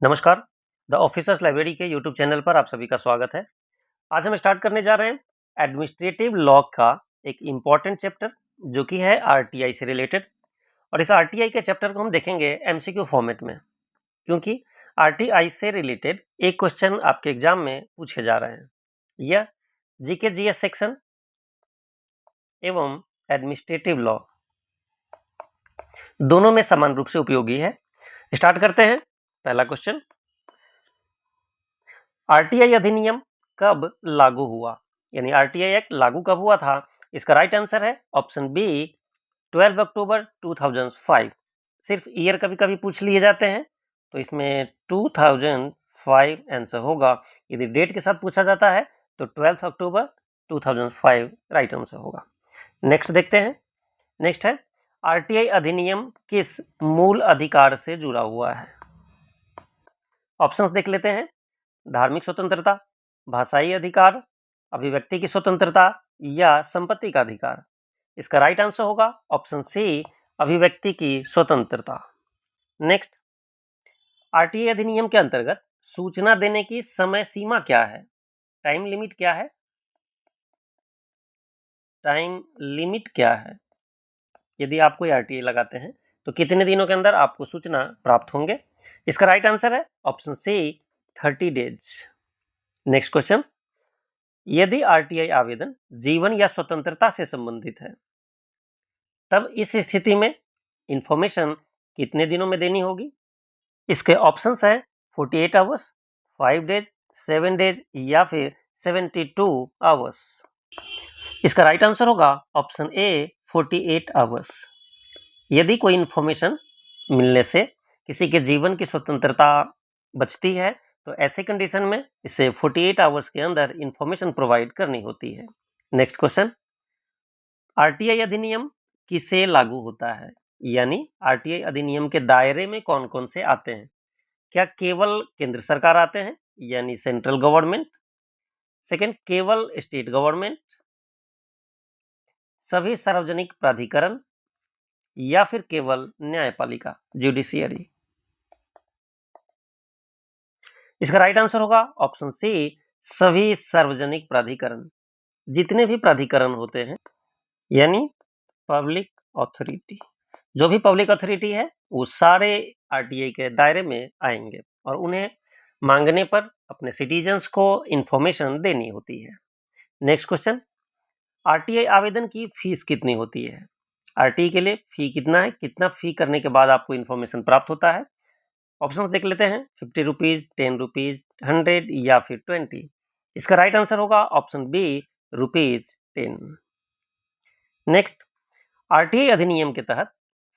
नमस्कार, the officers library के YouTube channel पर आप सभी का स्वागत है। आज हम स्टार्ट करने जा रहे हैं एडमिनिस्ट्रेटिव लॉ का एक इम्पॉर्टेंट चैप्टर जो कि है आरटीआई से रिलेटेड। और इस आरटीआई के चैप्टर को हम देखेंगे एमसीक्यू फॉर्मेट में, क्योंकि आरटीआई से रिलेटेड एक क्वेश्चन आपके एग्जाम में पूछे जा रहे हैं। यह जीके जीएस सेक्शन एवं एडमिनिस्ट्रेटिव लॉ दोनों में समान रूप से उपयोगी है। स्टार्ट करते हैं। पहला क्वेश्चन, आरटीआई अधिनियम कब लागू हुआ, यानी आरटीआई एक्ट लागू कब हुआ था? इसका राइट आंसर है ऑप्शन बी 12 अक्टूबर 2005। सिर्फ ईयर कभी कभी पूछ लिए जाते हैं, तो इसमें 2005 आंसर होगा। यदि डेट के साथ पूछा जाता है तो 12 अक्टूबर 2005 राइट आंसर होगा। नेक्स्ट देखते हैं। नेक्स्ट है, आरटीआई अधिनियम किस मूल अधिकार से जुड़ा हुआ है? ऑप्शंस देख लेते हैं। धार्मिक स्वतंत्रता, भाषाई अधिकार, अभिव्यक्ति की स्वतंत्रता या संपत्ति का अधिकार। इसका राइट आंसर होगा ऑप्शन सी, अभिव्यक्ति की स्वतंत्रता। नेक्स्ट, आरटीआई अधिनियम के अंतर्गत सूचना देने की समय सीमा क्या है? टाइम लिमिट क्या है? टाइम लिमिट क्या है? यदि आप कोई आरटीआई लगाते हैं तो कितने दिनों के अंदर आपको सूचना प्राप्त होंगे? इसका राइट आंसर है option C, 30 days. Next question, यदि आरटीआई आवेदन जीवन या स्वतंत्रता से संबंधित है, तब इस स्थिति में इंफॉर्मेशन कितने दिनों में देनी होगी? इसके ऑप्शंस हैं 48 आवर्स, 5 डेज, 7 डेज या फिर 72 आवर्स। इसका राइट आंसर होगा ऑप्शन ए, 48 आवर्स। यदि कोई इंफॉर्मेशन मिलने से किसी के जीवन की स्वतंत्रता बचती है तो ऐसे कंडीशन में इसे 48 आवर्स के अंदर इंफॉर्मेशन प्रोवाइड करनी होती है। नेक्स्ट क्वेश्चन, आरटीआई अधिनियम किसे लागू होता है, यानी आरटीआई अधिनियम के दायरे में कौन कौन से आते हैं? क्या केवल केंद्र सरकार आते हैं, यानी सेंट्रल गवर्नमेंट? सेकंड, केवल स्टेट गवर्नमेंट, सभी सार्वजनिक प्राधिकरण या फिर केवल न्यायपालिका, जुडिशियरी? इसका राइट आंसर होगा ऑप्शन सी, सभी सार्वजनिक प्राधिकरण। जितने भी प्राधिकरण होते हैं, यानी पब्लिक अथॉरिटी, जो भी पब्लिक अथॉरिटी है वो सारे आरटीआई के दायरे में आएंगे और उन्हें मांगने पर अपने सिटीजन्स को इंफॉर्मेशन देनी होती है। नेक्स्ट क्वेश्चन, आरटीआई आवेदन की फीस कितनी होती है? आरटीआई के लिए फी कितना है? कितना फी करने के बाद आपको इंफॉर्मेशन प्राप्त होता है? ऑप्शंस देख लेते हैं। 50 रुपीज, 10 रुपीज, 100 या फिर 20। इसका राइट आंसर होगा ऑप्शन बी, ₹10। नेक्स्ट, आरटीआई अधिनियम के तहत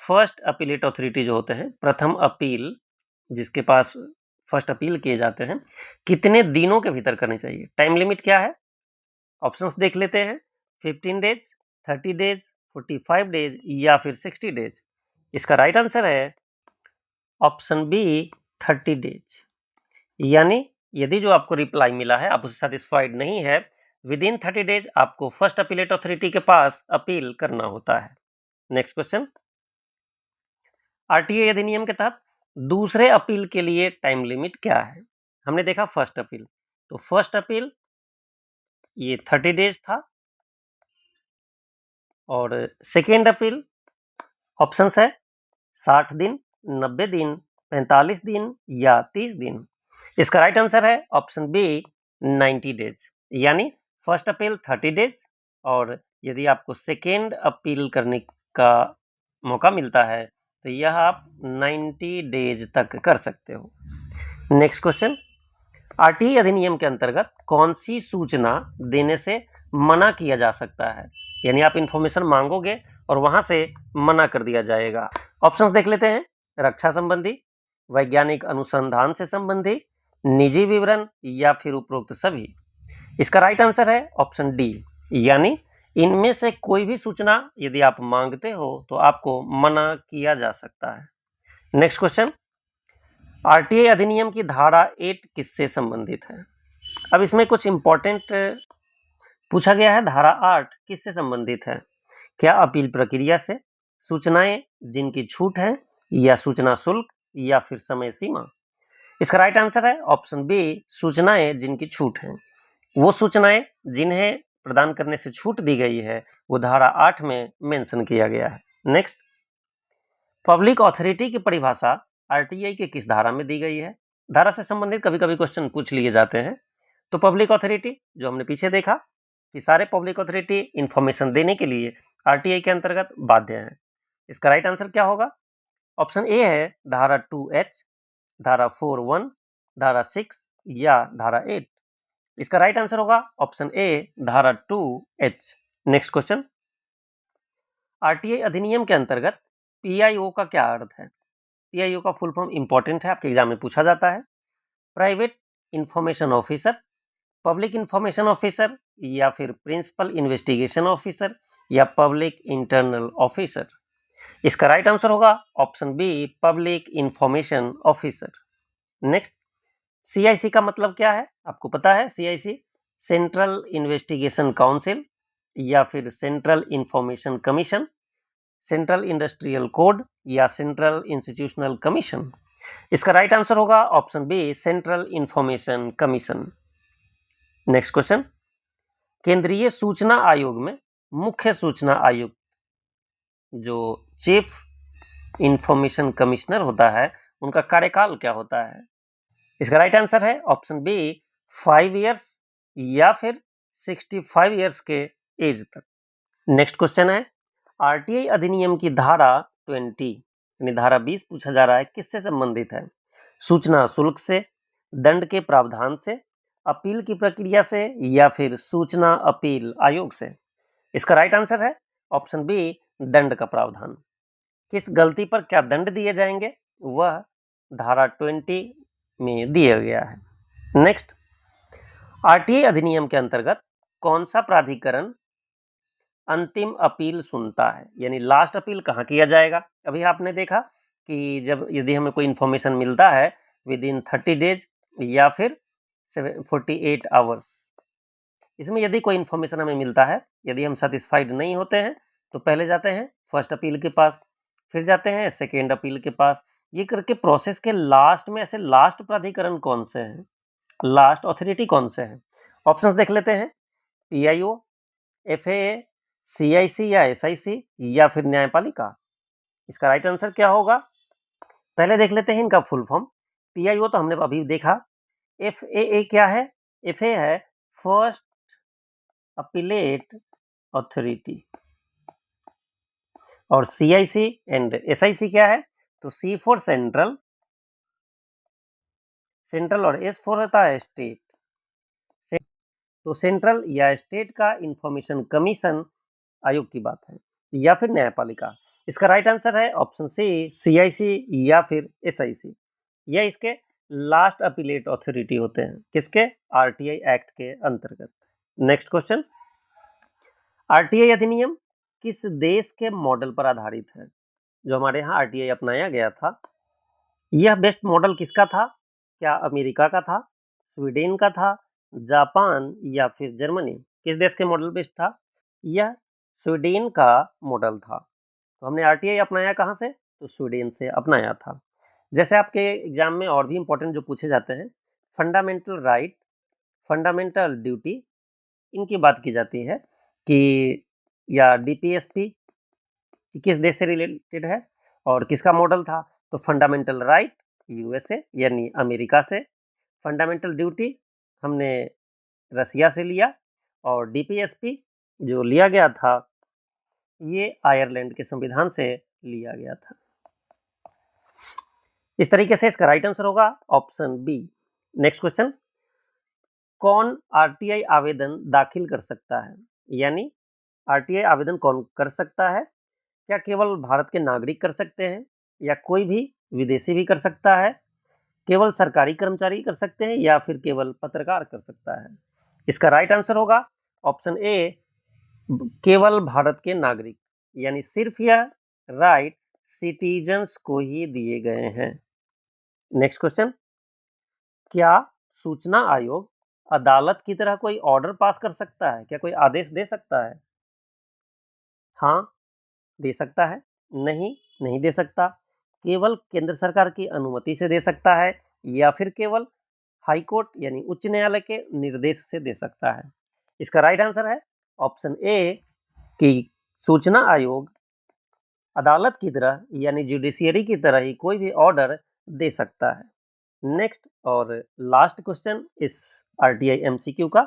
फर्स्ट अपीलेट अथॉरिटी जो होते हैं, प्रथम अपील जिसके पास फर्स्ट अपील किए जाते हैं, कितने दिनों के भीतर करनी चाहिए? टाइम लिमिट क्या है? ऑप्शंस देख लेते हैं। 15 डेज, 30 डेज, 45 डेज या फिर 60 डेज। इसका राइट आंसर है ऑप्शन बी, 30 डेज। यानी यदि जो आपको रिप्लाई मिला है आप उससे सेटिस्फाइड नहीं है, विद इन 30 डेज आपको फर्स्ट अपीलेट अथॉरिटी के पास अपील करना होता है। नेक्स्ट क्वेश्चन, आरटीआई अधिनियम के तहत दूसरे अपील के लिए टाइम लिमिट क्या है? हमने देखा फर्स्ट अपील, तो फर्स्ट अपील ये 30 डेज था और सेकेंड अपील ऑप्शन है 60 दिन, 90 दिन, 45 दिन या 30 दिन। इसका राइट आंसर है ऑप्शन बी, 90 डेज। यानी फर्स्ट अपील 30 डेज और यदि आपको सेकेंड अपील करने का मौका मिलता है तो यह आप 90 डेज तक कर सकते हो। नेक्स्ट क्वेश्चन, आरटीआई अधिनियम के अंतर्गत कौन सी सूचना देने से मना किया जा सकता है? यानी आप इंफॉर्मेशन मांगोगे और वहां से मना कर दिया जाएगा। ऑप्शंस देख लेते हैं। रक्षा संबंधी, वैज्ञानिक अनुसंधान से संबंधी, निजी विवरण या फिर उपरोक्त सभी। इसका राइट आंसर है ऑप्शन डी, यानी इनमें से कोई भी सूचना यदि आप मांगते हो तो आपको मना किया जा सकता है। नेक्स्ट क्वेश्चन, आरटीआई अधिनियम की धारा 8 किससे संबंधित है? अब इसमें कुछ इंपॉर्टेंट पूछा गया है। धारा 8 किससे संबंधित है? क्या अपील प्रक्रिया से, सूचनाएं जिनकी छूट है, या सूचना शुल्क या फिर समय सीमा? इसका राइट आंसर है ऑप्शन बी, सूचनाएं जिनकी छूट है। वो सूचनाएं जिन्हें प्रदान करने से छूट दी गई है वो धारा 8 में मेंशन किया गया है। नेक्स्ट, पब्लिक अथॉरिटी की परिभाषा आरटीआई के किस धारा में दी गई है? धारा से संबंधित कभी कभी क्वेश्चन पूछ लिए जाते हैं। तो पब्लिक अथॉरिटी जो हमने पीछे देखा कि सारे पब्लिक अथॉरिटी इंफॉर्मेशन देने के लिए आरटीआई के अंतर्गत बाध्य है। इसका राइट आंसर क्या होगा? ऑप्शन ए है धारा 2H, धारा 4(1), धारा 6 या धारा 8। इसका राइट आंसर होगा ऑप्शन ए, धारा 2H। नेक्स्ट क्वेश्चन, आरटीआई अधिनियम के अंतर्गत पीआईओ का क्या अर्थ है? पीआईओ का फुल फॉर्म इंपॉर्टेंट है, आपके एग्जाम में पूछा जाता है। Private information officer, public information officer या फिर प्रिंसिपल इन्वेस्टिगेशन ऑफिसर या पब्लिक इंटरनल ऑफिसर। इसका राइट आंसर होगा option B, public information officer. Next, CIC का मतलब क्या है? आपको पता है सीआईसी सेंट्रल इन्वेस्टिगेशन काउंसिल या फिर central information commission, central industrial code या सेंट्रल इंस्टीट्यूशनल कमीशन। इसका राइट आंसर होगा option B, central information commission. Next question, केंद्रीय सूचना आयोग में मुख्य सूचना आयुक्त जो चीफ इंफॉर्मेशन कमिश्नर होता है उनका कार्यकाल क्या होता है? इसका राइट आंसर है ऑप्शन बी, 5 इयर्स या फिर 65 इयर्स के एज तक। नेक्स्ट क्वेश्चन है, आरटीआई अधिनियम की धारा 20 यानी धारा 20 पूछा जा रहा है, किससे संबंधित है? सूचना शुल्क से, दंड के प्रावधान से, अपील की प्रक्रिया से या फिर सूचना अपील आयोग से। इसका राइट आंसर है ऑप्शन बी, दंड का प्रावधान। किस गलती पर क्या दंड दिए जाएंगे वह धारा 20 में दिया गया है। नेक्स्ट, आरटीआई अधिनियम के अंतर्गत कौन सा प्राधिकरण अंतिम अपील सुनता है, यानी लास्ट अपील कहाँ किया जाएगा? अभी आपने देखा कि जब यदि हमें कोई इंफॉर्मेशन मिलता है विद इन 30 डेज या फिर 48 आवर्स, इसमें यदि कोई इंफॉर्मेशन हमें मिलता है, यदि हम सेटिस्फाइड नहीं होते हैं तो पहले जाते हैं फर्स्ट अपील के पास, फिर जाते हैं सेकेंड अपील के पास। ये करके प्रोसेस के लास्ट में ऐसे लास्ट प्राधिकरण कौन से हैं, लास्ट अथॉरिटी कौन से हैं? ऑप्शंस देख लेते हैं, पीआईओ, एफएए, सीआईसी या एसआईसी या फिर न्यायपालिका। इसका राइट आंसर क्या होगा? पहले देख लेते हैं इनका फुल फॉर्म। पीआईओ तो हमने अभी देखा। एफएए क्या है? एफए है फर्स्ट अपीलेट अथॉरिटी। और सीआईसी एंड एसआईसी क्या है? तो सी फॉर सेंट्रल, सेंट्रल और एस फॉर होता है स्टेट। तो सेंट्रल या स्टेट का इंफॉर्मेशन कमीशन आयोग की बात है या फिर न्यायपालिका। इसका राइट आंसर है ऑप्शन सी, सीआईसी या फिर एसआईसी। यह इसके लास्ट अपीलेट अथॉरिटी होते हैं, किसके? आरटीआई एक्ट के अंतर्गत। नेक्स्ट क्वेश्चन, आरटीआई अधिनियम किस देश के मॉडल पर आधारित है? जो हमारे यहाँ आरटीआई अपनाया गया था, यह बेस्ट मॉडल किसका था? क्या अमेरिका का था, स्वीडन का था, जापान या फिर जर्मनी? किस देश के मॉडल बेस्ट था? यह स्वीडन का मॉडल था। तो हमने आरटीआई अपनाया कहाँ से? तो स्वीडन से अपनाया था। जैसे आपके एग्जाम में और भी इंपॉर्टेंट जो पूछे जाते हैं, फंडामेंटल राइट, फंडामेंटल ड्यूटी, इनकी बात की जाती है कि या डीपीएसपी किस देश से रिलेटेड है और किसका मॉडल था? तो फंडामेंटल राइट यूएसए यानी अमेरिका से, फंडामेंटल ड्यूटी हमने रसिया से लिया और डीपीएसपी जो लिया गया था ये आयरलैंड के संविधान से लिया गया था। इस तरीके से इसका राइट आंसर होगा ऑप्शन बी। नेक्स्ट क्वेश्चन, कौन आरटीआई आवेदन दाखिल कर सकता है? यानी आरटीआई आवेदन कौन कर सकता है? क्या केवल भारत के नागरिक कर सकते हैं या कोई भी विदेशी भी कर सकता है? केवल सरकारी कर्मचारी कर सकते हैं या फिर केवल पत्रकार कर सकता है? इसका राइट आंसर होगा ऑप्शन ए, केवल भारत के नागरिक, यानी सिर्फ यह राइट सिटीजन्स को ही दिए गए हैं। नेक्स्ट क्वेश्चन, क्या सूचना आयोग अदालत की तरह कोई ऑर्डर पास कर सकता है? क्या कोई आदेश दे सकता है? हाँ, दे सकता है। नहीं, नहीं दे सकता। केवल केंद्र सरकार की अनुमति से दे सकता है या फिर केवल हाई कोर्ट यानी उच्च न्यायालय के निर्देश से दे सकता है। इसका राइट आंसर है ऑप्शन ए कि सूचना आयोग अदालत की तरह यानी जुडिशियरी की तरह ही कोई भी ऑर्डर दे सकता है। नेक्स्ट और लास्ट क्वेश्चन इस आरटीआई एमसीक्यू का,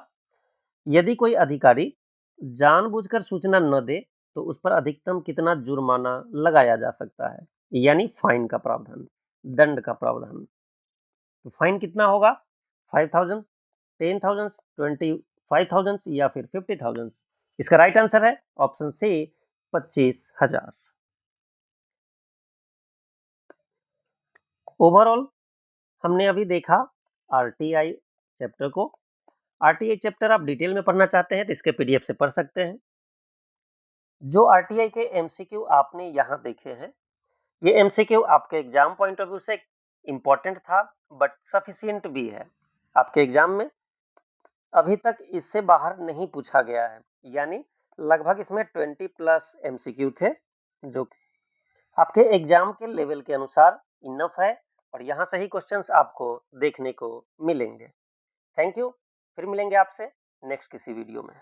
यदि कोई अधिकारी जानबूझकर सूचना न दे तो उस पर अधिकतम कितना जुर्माना लगाया जा सकता है, यानी फाइन का प्रावधान, दंड का प्रावधान। तो फाइन कितना होगा? 5000, 10,000, 25,000 या फिर 50,000? इसका राइट आंसर है ऑप्शन सी 25,000। ओवरऑल हमने अभी देखा आरटीआई चैप्टर को। आरटीआई चैप्टर आप डिटेल में पढ़ना चाहते हैं तो इसके पीडीएफ से पढ़ सकते हैं। जो आरटीआई के एमसीक्यू आपने यहाँ देखे हैं, ये एमसीक्यू आपके एग्जाम पॉइंट ऑफ व्यू से इंपॉर्टेंट था, बट सफिशियंट भी है। आपके एग्जाम में अभी तक इससे बाहर नहीं पूछा गया है, यानी लगभग इसमें 20+ एमसीक्यू थे, जो आपके एग्जाम के लेवल के अनुसार इनफ है और यहाँ से ही क्वेश्चंस आपको देखने को मिलेंगे। थैंक यू, फिर मिलेंगे आपसे नेक्स्ट किसी वीडियो में।